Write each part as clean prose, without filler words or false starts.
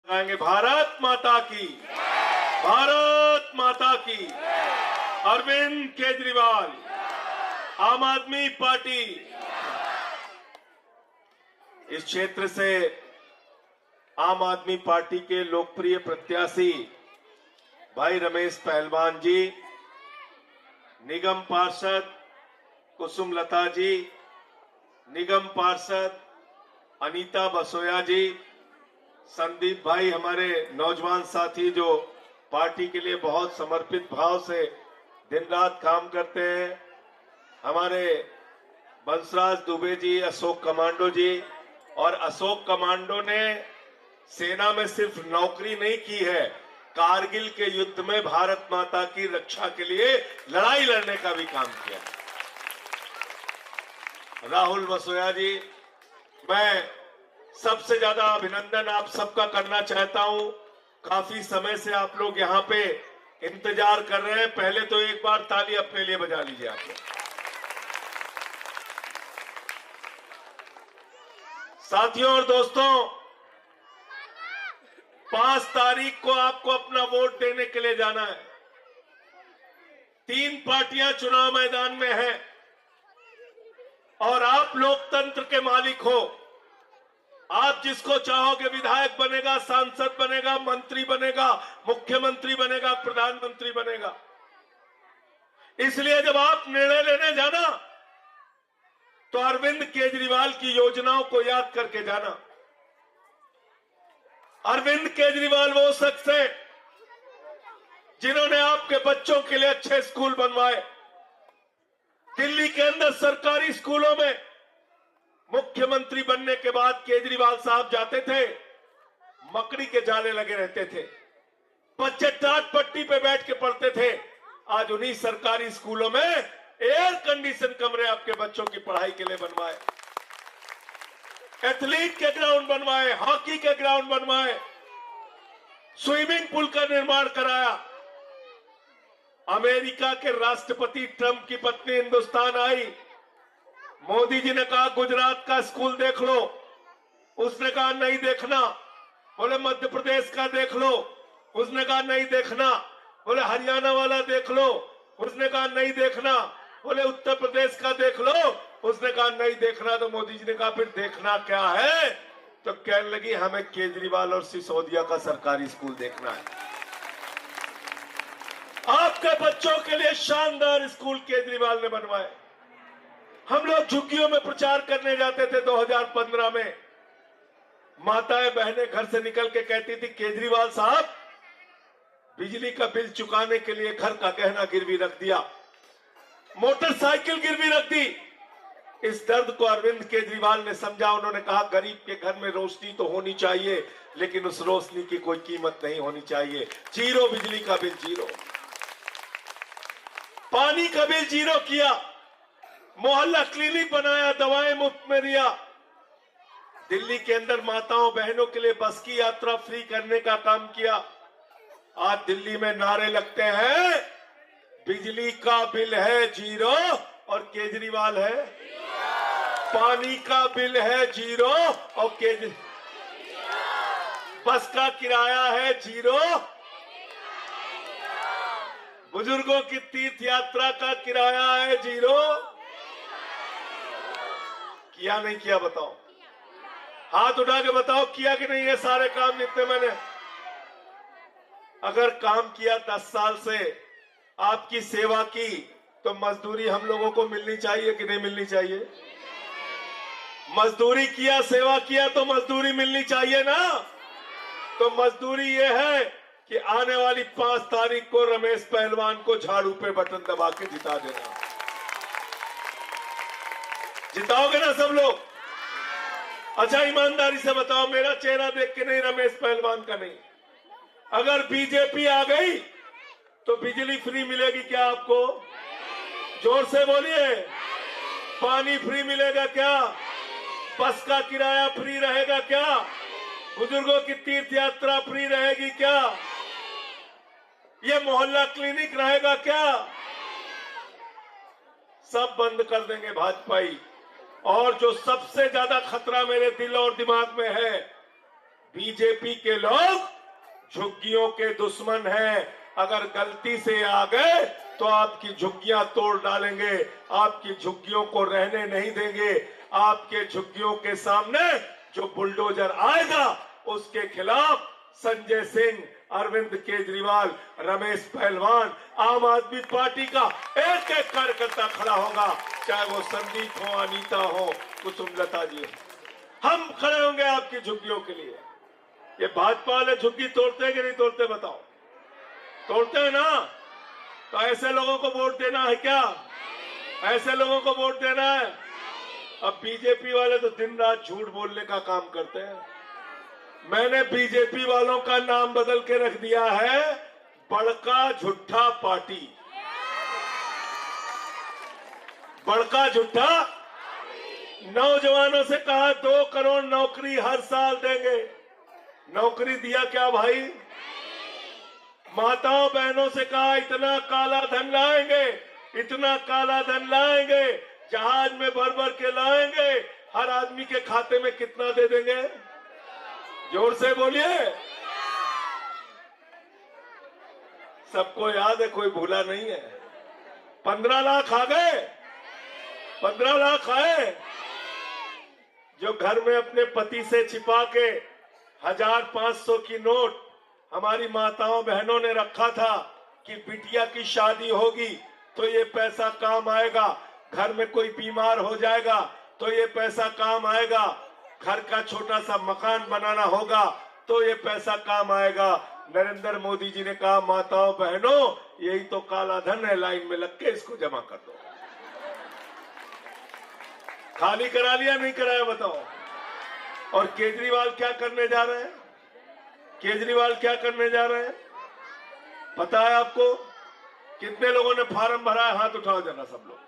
गाएंगे भारत माता की, भारत माता की। अरविंद केजरीवाल, आम आदमी पार्टी। इस क्षेत्र से आम आदमी पार्टी के लोकप्रिय प्रत्याशी भाई रमेश पहलवान जी, निगम पार्षद कुसुम लता जी, निगम पार्षद अनीता बसोया जी, संदीप भाई हमारे नौजवान साथी जो पार्टी के लिए बहुत समर्पित भाव से दिन रात काम करते हैं, हमारे बंसराज दुबे जी, अशोक कमांडो जी। और अशोक कमांडो ने सेना में सिर्फ नौकरी नहीं की है, कारगिल के युद्ध में भारत माता की रक्षा के लिए लड़ाई लड़ने का भी काम किया। राहुल बसोया जी, मैं सबसे ज्यादा अभिनंदन आप सबका करना चाहता हूं। काफी समय से आप लोग यहां पे इंतजार कर रहे हैं। पहले तो एक बार ताली अपने लिए बजा लीजिए आप लोग। साथियों और दोस्तों, 5 तारीख को आपको अपना वोट देने के लिए जाना है। 3 पार्टियां चुनाव मैदान में हैं और आप लोकतंत्र के मालिक हो। आप जिसको चाहोगे विधायक बनेगा, सांसद बनेगा, मंत्री बनेगा, मुख्यमंत्री बनेगा, प्रधानमंत्री बनेगा। इसलिए जब आप निर्णय लेने जाना तो अरविंद केजरीवाल की योजनाओं को याद करके जाना। अरविंद केजरीवाल वो शख्स है जिन्होंने आपके बच्चों के लिए अच्छे स्कूल बनवाए। दिल्ली के अंदर सरकारी स्कूलों में मुख्यमंत्री बनने के बाद केजरीवाल साहब जाते थे, मकड़ी के जाले लगे रहते थे, बच्चे टाट पट्टी पे बैठ के पढ़ते थे। आज उन्हीं सरकारी स्कूलों में एयर कंडीशन कमरे आपके बच्चों की पढ़ाई के लिए बनवाए, एथलीट के ग्राउंड बनवाए, हॉकी के ग्राउंड बनवाए, स्विमिंग पूल का निर्माण कराया। अमेरिका के राष्ट्रपति ट्रंप की पत्नी हिंदुस्तान आई, मोदी जी ने कहा गुजरात का स्कूल देख लो, उसने कहा नहीं देखना। बोले मध्य प्रदेश का देख लो, उसने कहा नहीं देखना। बोले हरियाणा वाला देख लो, उसने कहा नहीं देखना। बोले उत्तर प्रदेश का देख लो, उसने कहा नहीं देखना। तो मोदी जी ने कहा फिर देखना क्या है? तो कहने लगी हमें केजरीवाल और सिसोदिया का सरकारी स्कूल देखना है। आपके बच्चों के लिए शानदार स्कूल केजरीवाल ने बनवाए। हम लोग झुग्गियों में प्रचार करने जाते थे 2015 में। माताएं बहनें घर से निकल के कहती थी केजरीवाल साहब बिजली का बिल चुकाने के लिए घर का गहना गिरवी रख दिया, मोटरसाइकिल गिरवी रख दी। इस दर्द को अरविंद केजरीवाल ने समझा। उन्होंने कहा गरीब के घर में रोशनी तो होनी चाहिए, लेकिन उस रोशनी की कोई कीमत नहीं होनी चाहिए। जीरो बिजली का बिल, जीरो पानी का बिल जीरो किया, मोहल्ला क्लिनिक बनाया, दवाएं मुफ्त में दिया। दिल्ली के अंदर माताओं बहनों के लिए बस की यात्रा फ्री करने का काम किया। आज दिल्ली में नारे लगते हैं बिजली का बिल है जीरो और केजरीवाल है, पानी का बिल है जीरो और बस का किराया है जीरो, बुजुर्गों की तीर्थ यात्रा का किराया है जीरो। किया नहीं किया बताओ? हाथ उठा के बताओ किया कि नहीं? ये सारे काम जितने मैंने अगर काम किया 10 साल से आपकी सेवा की, तो मजदूरी हम लोगों को मिलनी चाहिए कि नहीं मिलनी चाहिए? मजदूरी किया, सेवा किया तो मजदूरी मिलनी चाहिए ना। तो मजदूरी ये है कि आने वाली 5 तारीख को रमेश पहलवान को झाड़ू पे बटन दबा के जिता देना। जिताओगे ना सब लोग? अच्छा ईमानदारी से बताओ, मेरा चेहरा देख के नहीं, रमेश पहलवान का नहीं। अगर बीजेपी आ गई तो बिजली फ्री मिलेगी क्या आपको? जोर से बोलिए। पानी फ्री मिलेगा क्या? बस का किराया फ्री रहेगा क्या? बुजुर्गों की तीर्थ यात्रा फ्री रहेगी क्या? ये मोहल्ला क्लिनिक रहेगा क्या? सब बंद कर देंगे भाजपाई। और जो सबसे ज्यादा खतरा मेरे दिल और दिमाग में है, बीजेपी के लोग झुग्गियों के दुश्मन हैं। अगर गलती से आ गए तो आपकी झुग्गियां तोड़ डालेंगे, आपकी झुग्गियों को रहने नहीं देंगे। आपके झुग्गियों के सामने जो बुलडोजर आएगा उसके खिलाफ संजय सिंह, अरविंद केजरीवाल, रमेश पहलवान, आम आदमी पार्टी का एक एक कार्यकर्ता खड़ा होगा, चाहे वो संदीप हो, अनीता हो, कुसुमलता जी हो। हम खड़े होंगे आपकी झुग्गियों के लिए। ये भाजपा वाले झुग्गी तोड़ते हैं कि नहीं तोड़ते बताओ? तोड़ते हैं ना? तो ऐसे लोगों को वोट देना है क्या? ऐसे लोगों को वोट देना है? अब बीजेपी वाले तो दिन रात झूठ बोलने का काम करते हैं। मैंने बीजेपी वालों का नाम बदल के रख दिया है बड़का झूठा पार्टी। बड़का झूठा। नौजवानों से कहा 2 करोड़ नौकरी हर साल देंगे, नौकरी दिया क्या भाई? माताओं बहनों से कहा इतना काला धन लाएंगे, इतना काला धन लाएंगे, जहाज में भर भर के लाएंगे, हर आदमी के खाते में कितना दे देंगे? जोर से बोलिए। सबको याद है, कोई भूला नहीं है। 15 लाख आ गए, 15 लाख आए। जो घर में अपने पति से छिपा के 1500 की नोट हमारी माताओं बहनों ने रखा था कि बिटिया की शादी होगी तो ये पैसा काम आएगा, घर में कोई बीमार हो जाएगा तो ये पैसा काम आएगा, घर का छोटा सा मकान बनाना होगा तो ये पैसा काम आएगा। नरेंद्र मोदी जी ने कहा माताओं बहनों यही तो काला धन है, लाइन में लग के इसको जमा कर दो। खाली करा लिया नहीं कराया बताओ? और केजरीवाल क्या करने जा रहे हैं? केजरीवाल क्या करने जा रहे हैं पता है आपको? कितने लोगों ने फार्म भरा है? हाथ उठाओ जरा सब लोग।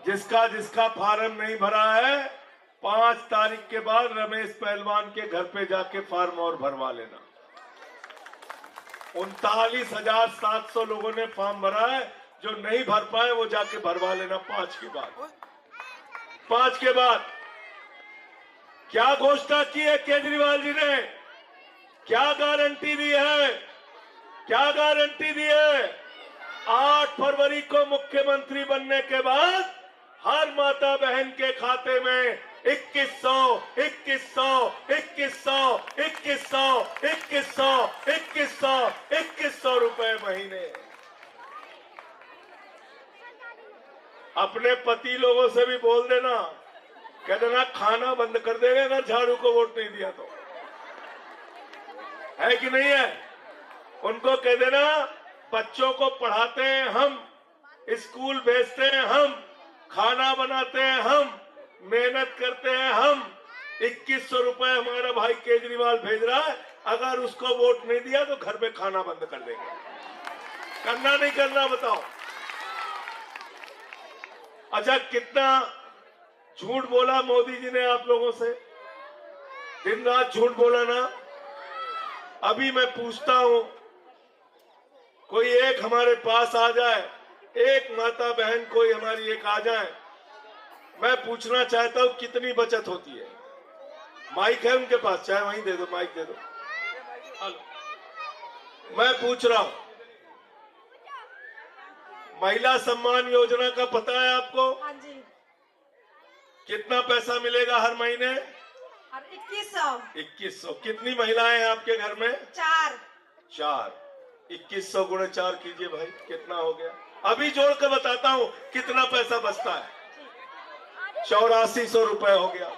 जिसका जिसका फार्म नहीं भरा है 5 तारीख के बाद रमेश पहलवान के घर पे जाके फार्म और भरवा लेना। 39,700 लोगों ने फॉर्म भरा है, जो नहीं भर पाए वो जाके भरवा लेना 5 के बाद। 5 के बाद क्या घोषणा की है केजरीवाल जी ने? क्या गारंटी दी है? क्या गारंटी दी है? 8 फरवरी को मुख्यमंत्री बनने के बाद हर माता बहन के खाते में 2100, 2100, 2100, 2100, 2100, 2100, 2100 रुपए महीने। अपने पति लोगों से भी बोल देना, कह देना खाना बंद कर देंगे अगर झाड़ू को वोट नहीं दिया तो। है कि नहीं है? उनको कह देना बच्चों को पढ़ाते हैं हम, स्कूल भेजते हैं हम, खाना बनाते हैं हम, मेहनत करते हैं हम। 2100 रुपए हमारा भाई केजरीवाल भेज रहा है, अगर उसको वोट नहीं दिया तो घर में खाना बंद कर देंगे। करना नहीं करना बताओ? अच्छा कितना झूठ बोला मोदी जी ने आप लोगों से? दिन रात झूठ बोला ना। अभी मैं पूछता हूं, कोई एक हमारे पास आ जाए, एक माता बहन कोई हमारी एक आ जाए, मैं पूछना चाहता हूं कितनी बचत होती है? माइक है उनके पास? चाहे वहीं दे दो, माइक दे दो। मैं पूछ रहा हूं, महिला सम्मान योजना का पता है आपको? हाँ जी। कितना पैसा मिलेगा हर महीने? 2100। 2100। कितनी महिलाएं हैं आपके घर में? 4। 4। 2100 गुणे 4 कीजिए भाई, कितना हो गया? अभी जोड़ के बताता हूं कितना पैसा बचता है। 8400 रुपए हो गया।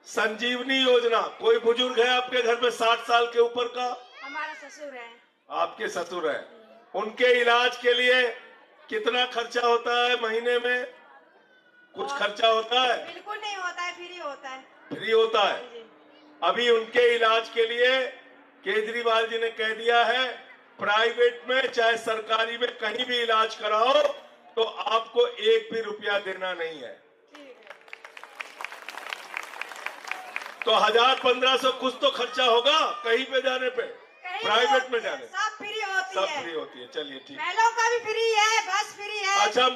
संजीवनी योजना, कोई बुजुर्ग है आपके घर में 60 साल के ऊपर का? हमारा ससुर है। आपके ससुर है, उनके इलाज के लिए कितना खर्चा होता है महीने में? कुछ खर्चा होता है? बिल्कुल नहीं होता है, फ्री होता है। फ्री होता है। अभी उनके इलाज के लिए केजरीवाल जी ने कह दिया है प्राइवेट में चाहे सरकारी में कहीं भी इलाज कराओ तो आपको 1 भी रुपया देना नहीं है। तो 1000-1500 कुछ तो खर्चा होगा कहीं पे जाने पे, प्राइवेट में जाने। सब फ्री होती है। सब फ्री होती है। चलिए ठीक। महिलाओं का भी फ्री है, बस फ्री है। अच्छा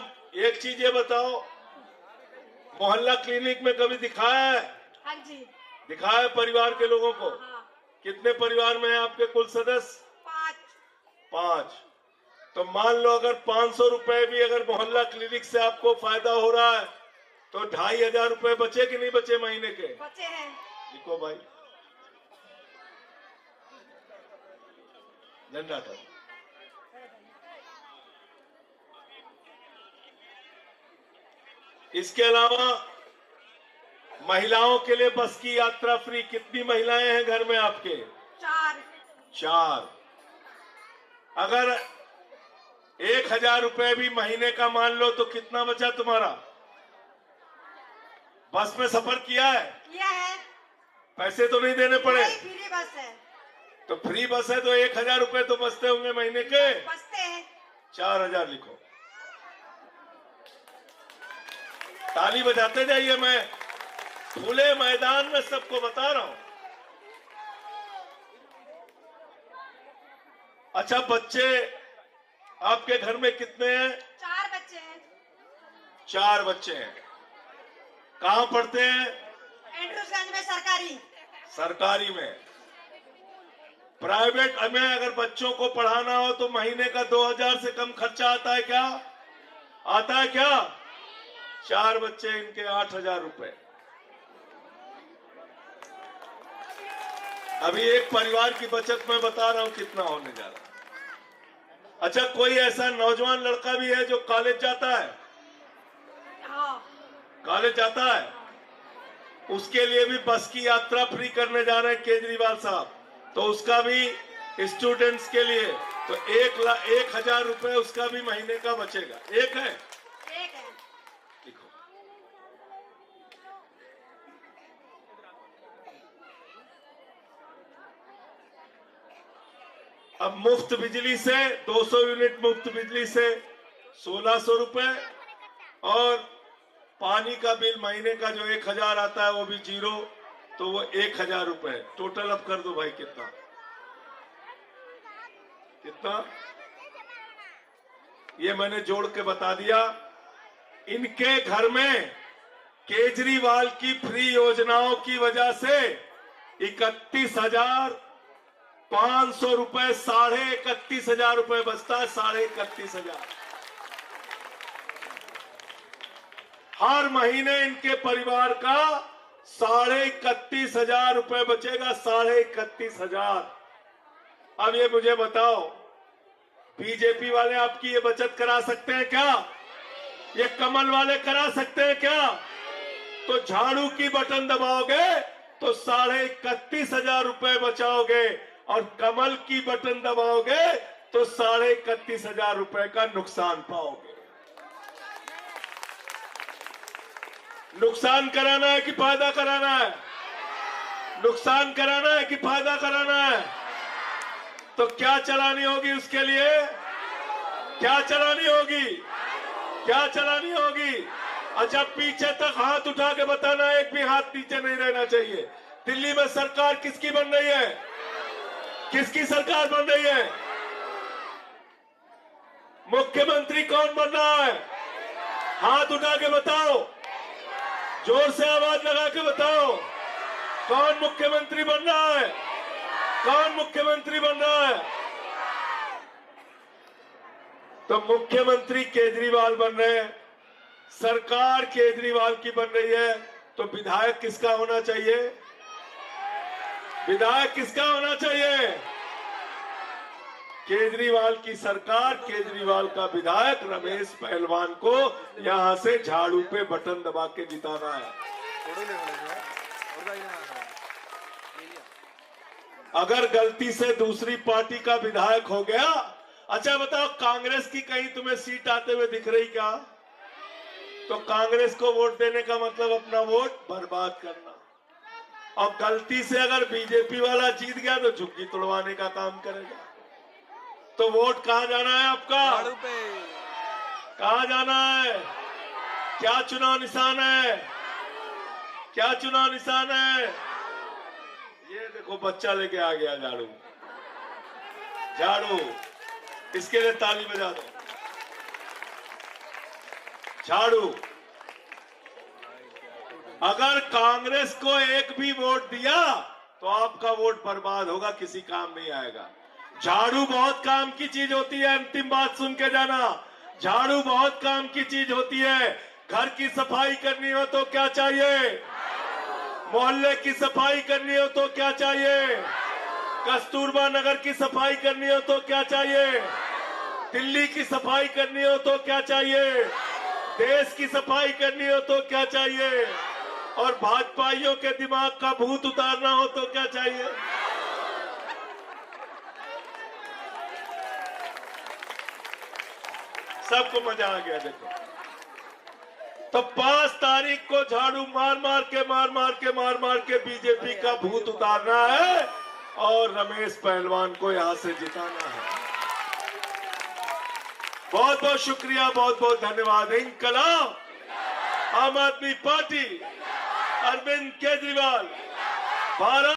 एक चीज ये बताओ, मोहल्ला क्लिनिक में कभी दिखाया है? हाँ जी। दिखाए परिवार के लोगों को। हाँ, कितने परिवार में है आपके कुल सदस्य? 5। 5। तो मान लो अगर 500 रुपए भी अगर मोहल्ला क्लिनिक से आपको फायदा हो रहा है तो 2500 रुपए बचे कि नहीं बचे महीने के? बच्चे हैं। लिखो भाई, झंडा था। इसके अलावा महिलाओं के लिए बस की यात्रा फ्री। कितनी महिलाएं हैं घर में आपके? 4। 4। अगर 1000 रुपए भी महीने का मान लो तो कितना बचा तुम्हारा? बस में सफर किया है? किया है। पैसे तो नहीं देने पड़े? नहीं, फ्री बस है। तो फ्री बस है तो 1000 रुपए तो बचते होंगे महीने के? बचते हैं। 4000 लिखो। ताली बजाते जाइए, मैं खुले मैदान में सबको बता रहा हूं। अच्छा, बच्चे आपके घर में कितने हैं? 4 बच्चे हैं। 4 बच्चे हैं। कहां पढ़ते हैं? एंड्रूसगंज में सरकारी। सरकारी में। प्राइवेट में अगर बच्चों को पढ़ाना हो तो महीने का 2000 से कम खर्चा आता है क्या? आता है क्या? 4 बच्चे, इनके 8000 रुपए। अभी एक परिवार की बचत मैं बता रहा हूं कितना होने जा रहा है। अच्छा, कोई ऐसा नौजवान लड़का भी है जो कॉलेज जाता है? हाँ। कॉलेज जाता है, उसके लिए भी बस की यात्रा फ्री करने जा रहे हैं केजरीवाल साहब। तो उसका भी स्टूडेंट्स के लिए तो 1000 रुपए उसका भी महीने का बचेगा। एक है? एक है। लिखो। अब मुफ्त बिजली से 200 यूनिट मुफ्त बिजली से 1600 रुपए, और पानी का बिल महीने का जो 1000 आता है वो भी 0, तो वो 1000 रुपए। टोटल अब कर दो भाई, कितना कितना? ये मैंने जोड़ के बता दिया। इनके घर में केजरीवाल की फ्री योजनाओं की वजह से 31,500 रुपए, 31,500 रुपए बचता है। 31,500 हर महीने इनके परिवार का 31,500 रुपए बचेगा। 31,500। अब ये मुझे बताओ, बीजेपी वाले आपकी ये बचत करा सकते हैं क्या? ये कमल वाले करा सकते हैं क्या? तो झाड़ू की बटन दबाओगे तो 31,500 रुपए बचाओगे, और कमल की बटन दबाओगे तो 31,500 रुपए का नुकसान पाओगे। नुकसान कराना है कि फायदा कराना है? नुकसान कराना है कि फायदा कराना है? तो क्या चलानी होगी उसके लिए? क्या चलानी होगी? क्या चलानी होगी? अच्छा, पीछे तक हाथ उठा के बताना, एक भी हाथ नीचे नहीं रहना चाहिए। दिल्ली में सरकार किसकी बन रही है? किसकी सरकार बन रही है? मुख्यमंत्री कौन बन रहा है? हाथ उठा के बताओ, जोर से आवाज लगा के बताओ, कौन मुख्यमंत्री बन रहा है? कौन मुख्यमंत्री बन रहा है? तो मुख्यमंत्री केजरीवाल बन रहे हैं, सरकार केजरीवाल की बन रही है। तो विधायक किसका होना चाहिए? विधायक किसका होना चाहिए? केजरीवाल की सरकार, केजरीवाल का विधायक रमेश पहलवान को यहां से झाड़ू पे बटन दबा के जिताना है। अगर गलती से दूसरी पार्टी का विधायक हो गया, अच्छा बताओ, कांग्रेस की कहीं तुम्हें सीट आते हुए दिख रही क्या? तो कांग्रेस को वोट देने का मतलब अपना वोट बर्बाद करना। और गलती से अगर बीजेपी वाला जीत गया तो झुग्गी तोड़वाने का काम करेगा। तो वोट कहां जाना है आपका? कहां जाना है? क्या चुनाव निशान है? क्या चुनाव निशान है? ये देखो, बच्चा लेके आ गया झाड़ू। झाड़ू, इसके लिए ताली बजा दो। झाड़ू, अगर कांग्रेस को एक भी वोट दिया तो आपका वोट बर्बाद होगा, किसी काम नहीं आएगा। झाड़ू बहुत काम की चीज होती है, अंतिम बात सुन के जाना। झाड़ू बहुत काम की चीज होती है। घर की सफाई करनी हो तो क्या चाहिए? मोहल्ले की सफाई करनी हो तो क्या चाहिए? कस्तूरबा नगर की सफाई करनी हो तो क्या चाहिए? दिल्ली की सफाई करनी हो तो क्या चाहिए? देश की सफाई करनी हो तो क्या चाहिए? और भाजपाइयों के दिमाग का भूत उतारना हो तो क्या चाहिए? सबको मजा आ गया। देखो, तो 5 तारीख को झाड़ू मार मार के बीजेपी का भूत उतारना है और रमेश पहलवान को यहां से जिताना है। बहुत बहुत शुक्रिया, बहुत बहुत धन्यवाद। इंकलाब, आम आदमी पार्टी, अरविंद केजरीवाल, भारत।